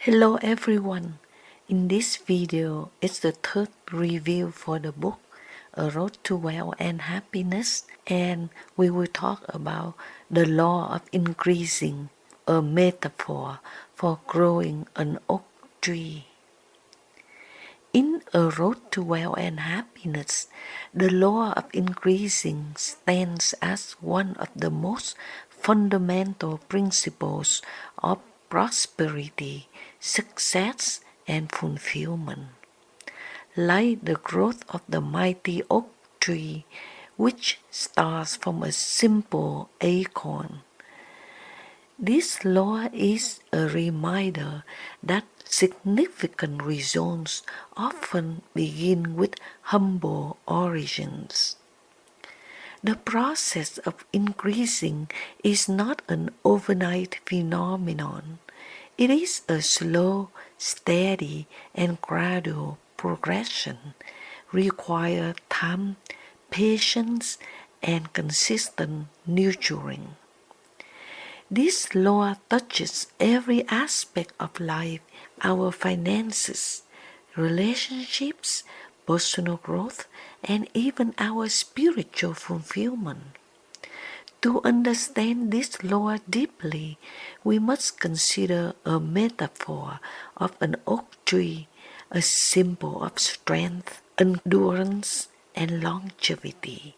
Hello everyone. In this video, it's the third review for the book A Road to Wealth and Happiness, and we will talk about the law of increasing, a metaphor for growing an oak tree. In A Road to Wealth and Happiness, the law of increasing stands as one of the most fundamental principles of prosperity, success, and fulfillment. Like the growth of the mighty oak tree, which starts from a simple acorn. This law is a reminder that significant results often begin with humble origins. The process of increasing is not an overnight phenomenon. It is a slow, steady, and gradual progression, require time, patience, and consistent nurturing. This law touches every aspect of life, our finances, relationships, personal growth, and even our spiritual fulfillment. To understand this law deeply, we must consider a metaphor of an oak tree, a symbol of strength, endurance, and longevity.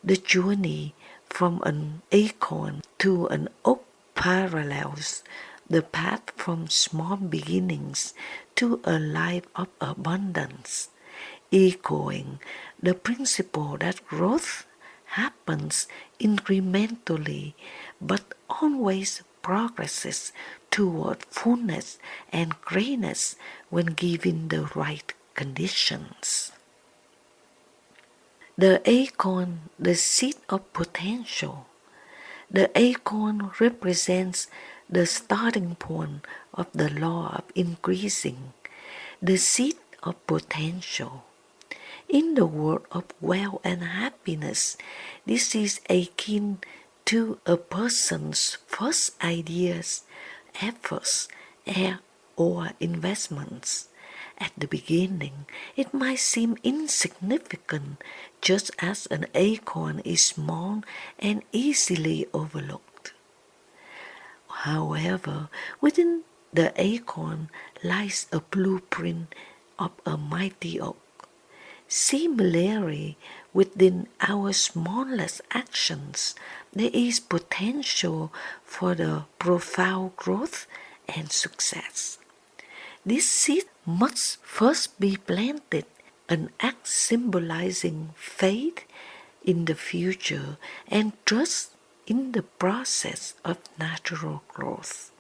The journey from an acorn to an oak parallels the path from small beginnings to a life of abundance, echoing the principle that growth happens incrementally but always progresses toward fullness and greatness when given the right conditions. The acorn, the seed of potential. The acorn represents the starting point of the law of increasing, the seed of potential. In the world of wealth and happiness, this is akin to a person's first ideas, efforts, or investments. At the beginning, it might seem insignificant, just as an acorn is small and easily overlooked. However, within the acorn lies a blueprint of a mighty oak. Similarly, within our smallest actions, there is potential for the profound growth and success. This seed must first be planted, an act symbolizing faith in the future and trust in the process of natural growth.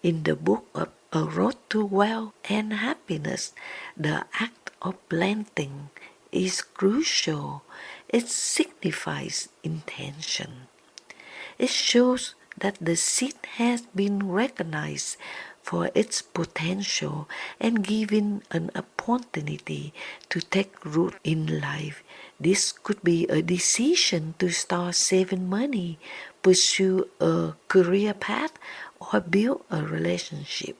In the book of A Road to Wealth and Happiness, the act of planting is crucial. It signifies intention. It shows that the seed has been recognized for its potential and given an opportunity to take root in life. This could be a decision to start saving money, pursue a career path, or build a relationship.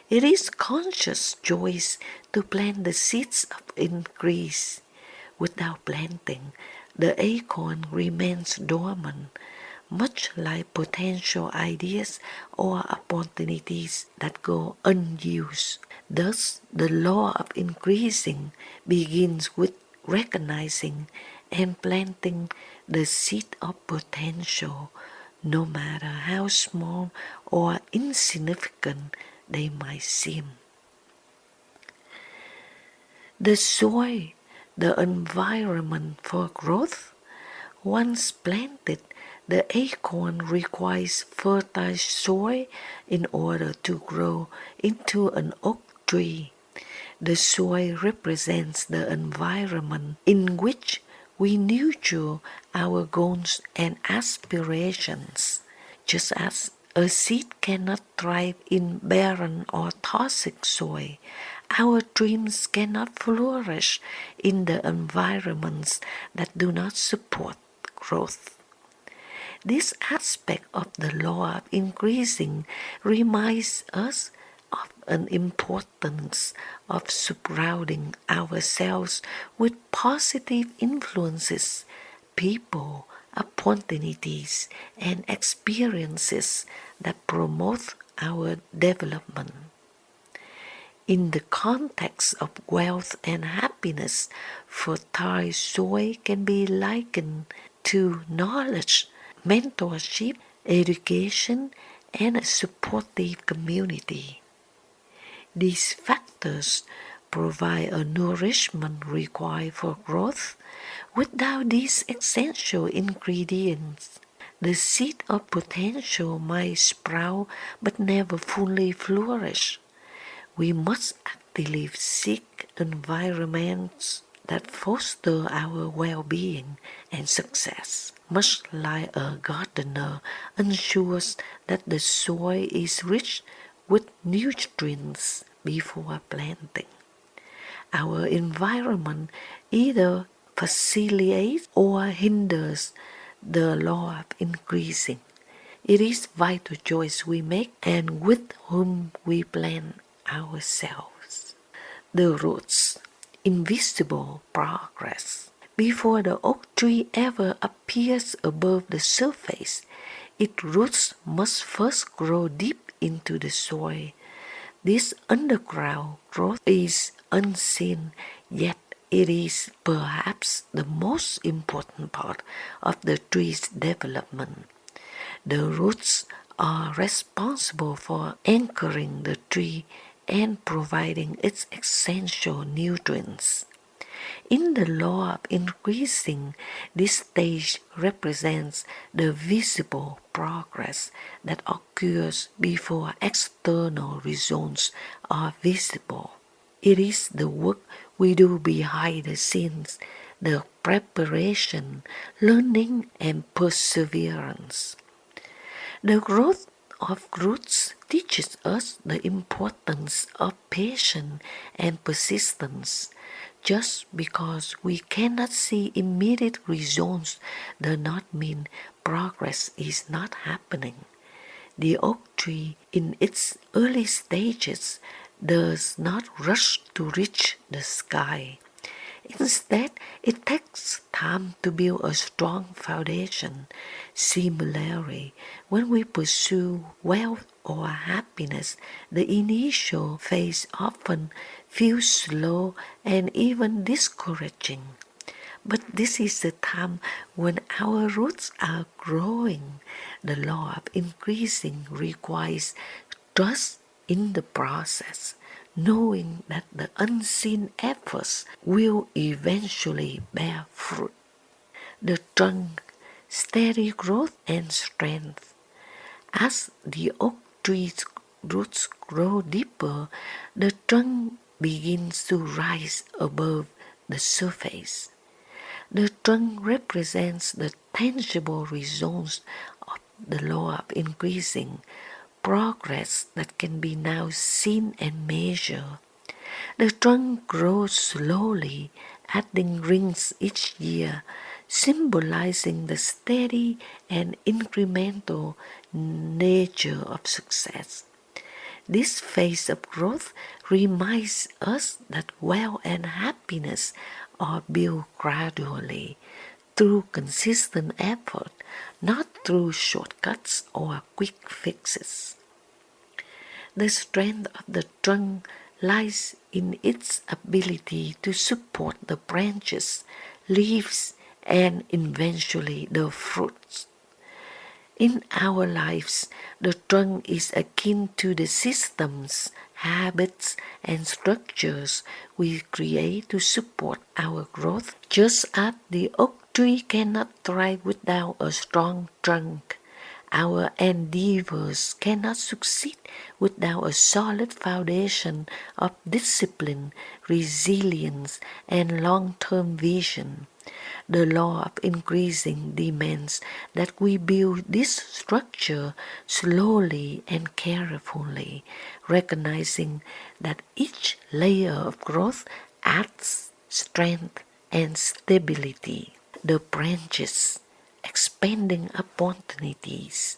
It is conscious choice to plant the seeds of increase. Without planting, the acorn remains dormant, much like potential ideas or opportunities that go unused. Thus, the law of increasing begins with recognizing and planting the seed of potential, no matter how small or insignificant they might seem. The soil, the environment for growth. Once planted, the acorn requires fertile soil in order to grow into an oak tree. The soil represents the environment in which we nurture our goals and aspirations. Just as a seed cannot thrive in barren or toxic soil, our dreams cannot flourish in the environments that do not support growth. This aspect of the law of increasing reminds us of an importance of surrounding ourselves with positive influences, people, opportunities, and experiences that promote our development. In the context of wealth and happiness, fertile soil can be likened to knowledge, mentorship, education, and a supportive community. These factors provide a nourishment required for growth. Without these essential ingredients, the seed of potential might sprout but never fully flourish. We must actively seek environments that foster our well-being and success, much like a gardener ensures that the soil is rich with nutrients before planting. Our environment either facilitates or hinders the law of increasing. It is vital choice we make and with whom we plant ourselves. The roots, invisible progress. Before the oak tree ever appears above the surface, its roots must first grow deep into the soil. This underground growth is unseen, yet it is perhaps the most important part of the tree's development. The roots are responsible for anchoring the tree and providing its essential nutrients. In the law of increasing, this stage represents the visible progress that occurs before external results are visible. It is the work we do behind the scenes, the preparation, learning, and perseverance. The growth of roots teaches us the importance of patience and persistence. Just because we cannot see immediate results does not mean progress is not happening. The oak tree, in its early stages, does not rush to reach the sky. Instead, it takes time to build a strong foundation. Similarly, when we pursue wealth or happiness, the initial phase often feels slow and even discouraging. But this is the time when our roots are growing. The law of increasing requires trust in the process, knowing that the unseen efforts will eventually bear fruit. The trunk, steady growth and strength. As the oak tree's roots grow deeper, the trunk begins to rise above the surface. The trunk represents the tangible results of the law of increasing, progress that can be now seen and measured. The trunk grows slowly, adding rings each year, symbolizing the steady and incremental nature of success. This phase of growth reminds us that wealth and happiness are built gradually through consistent effort, not through shortcuts or quick fixes. The strength of the trunk lies in its ability to support the branches, leaves, and eventually the fruits. In our lives, the trunk is akin to the systems, habits, and structures we create to support our growth, just as the oak tree cannot thrive without a strong trunk. Our endeavors cannot succeed without a solid foundation of discipline, resilience, and long-term vision. The law of increasing demands that we build this structure slowly and carefully, recognizing that each layer of growth adds strength and stability. The branches, expanding opportunities.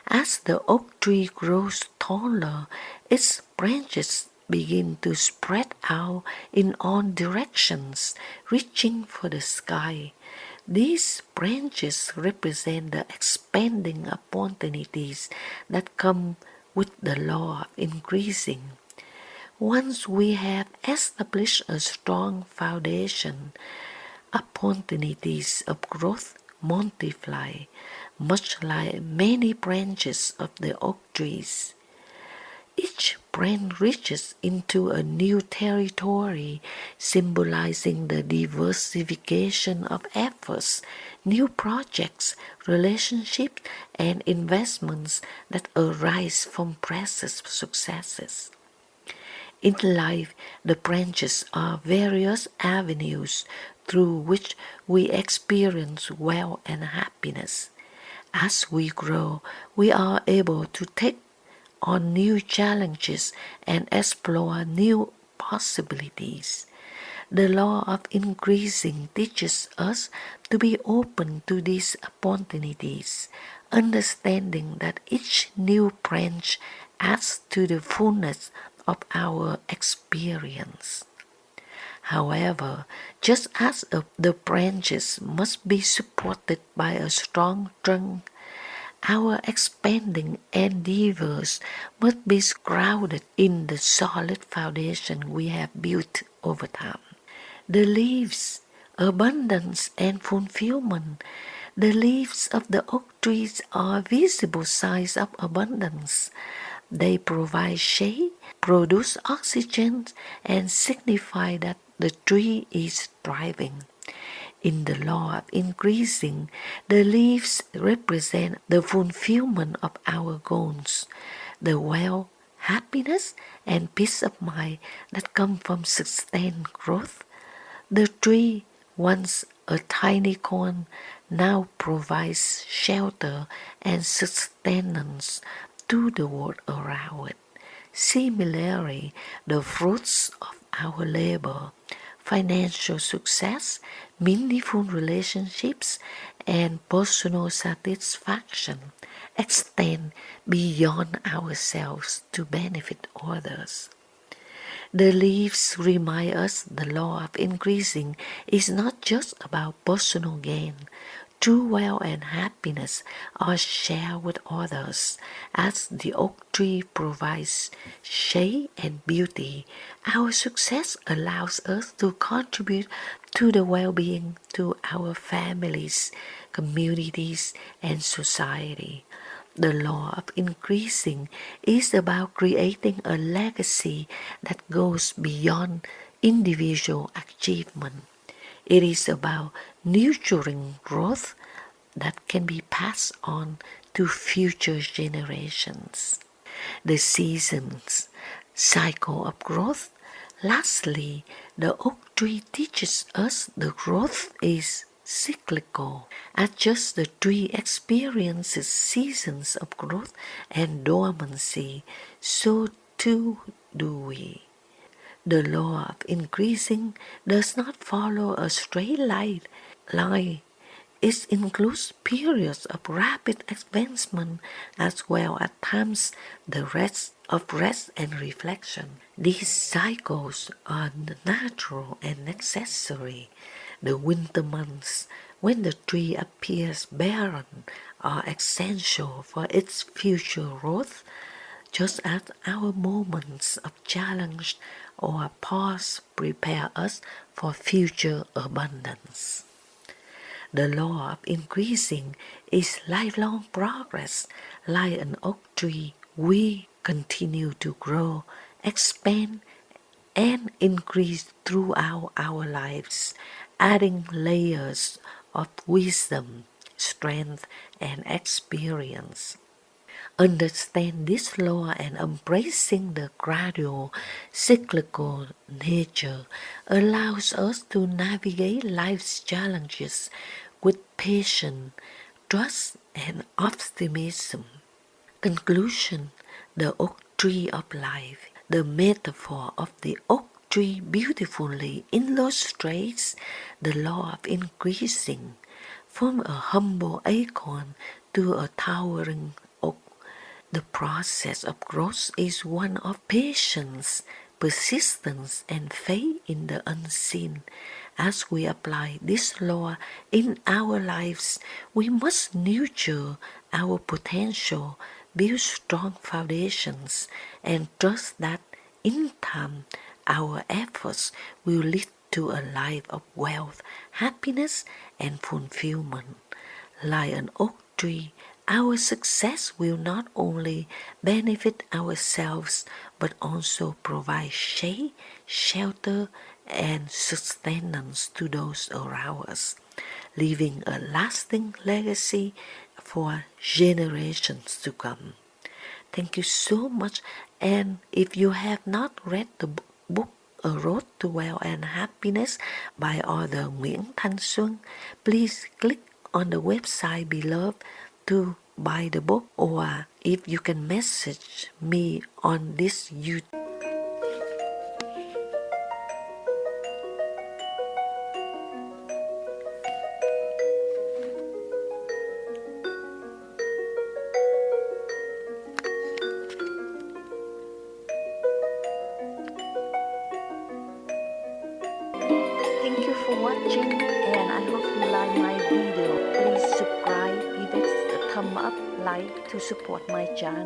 As the oak tree grows taller, its branches begin to spread out in all directions, reaching for the sky. These branches represent the expanding opportunities that come with the law of increasing. Once we have established a strong foundation, opportunities of growth multiply, much like many branches of the oak trees. Each branch reaches into a new territory, symbolizing the diversification of efforts, new projects, relationships, and investments that arise from previous successes. In life, the branches are various avenues through which we experience wealth and happiness. As we grow, we are able to take on new challenges and explore new possibilities. The law of increasing teaches us to be open to these opportunities, understanding that each new branch adds to the fullness of our experience. However, just as the branches must be supported by a strong trunk, our expanding endeavors must be grounded in the solid foundation we have built over time. The leaves, abundance and fulfillment. The leaves of the oak trees are visible signs of abundance. They provide shade, produce oxygen, and signify that the tree is thriving. In the law of increasing, the leaves represent the fulfillment of our goals, the wealth, happiness, and peace of mind that come from sustained growth. The tree, once a tiny corn, now provides shelter and sustenance to the world around it. Similarly, the fruits of our labor, financial success, meaningful relationships, and personal satisfaction extend beyond ourselves to benefit others. The leaves remind us the law of increasing is not just about personal gain. True wealth and happiness are shared with others. As the oak tree provides shade and beauty, our success allows us to contribute to the well-being to our families, communities, and society. The law of increasing is about creating a legacy that goes beyond individual achievement. It is about nurturing growth that can be passed on to future generations. The seasons cycle of growth. Lastly, the oak tree teaches us the growth is cyclical. As just the tree experiences seasons of growth and dormancy, so too do we. The law of increasing does not follow a straight line. It includes periods of rapid advancement as well as times the rest and reflection. These cycles are natural and necessary. The winter months, when the tree appears barren, are essential for its future growth, just as our moments of challenge or pause prepare us for future abundance. The law of increasing is lifelong progress. Like an oak tree, we continue to grow, expand, and increase throughout our lives, adding layers of wisdom, strength, and experience. Understand this law and embracing the gradual, cyclical nature allows us to navigate life's challenges with patience, trust, and optimism. Conclusion. The oak tree of life. The metaphor of the oak tree beautifully illustrates the law of increasing, from a humble acorn to a towering oak. The process of growth is one of patience, persistence, and faith in the unseen. As we apply this law in our lives, we must nurture our potential, build strong foundations, and trust that in time our efforts will lead to a life of wealth, happiness, and fulfillment. Like an oak tree, our success will not only benefit ourselves but also provide shade, shelter, and sustenance to those around us, leaving a lasting legacy for generations to come. Thank you so much. And if you have not read the book A Road to Wealth and Happiness by author Nguyễn Thanh Xuân, please click on the website below to buy the book, or if you can message me on this YouTube. Thank you for watching, and I hope you like my video. Please subscribe, give it a thumb up, like to support my channel.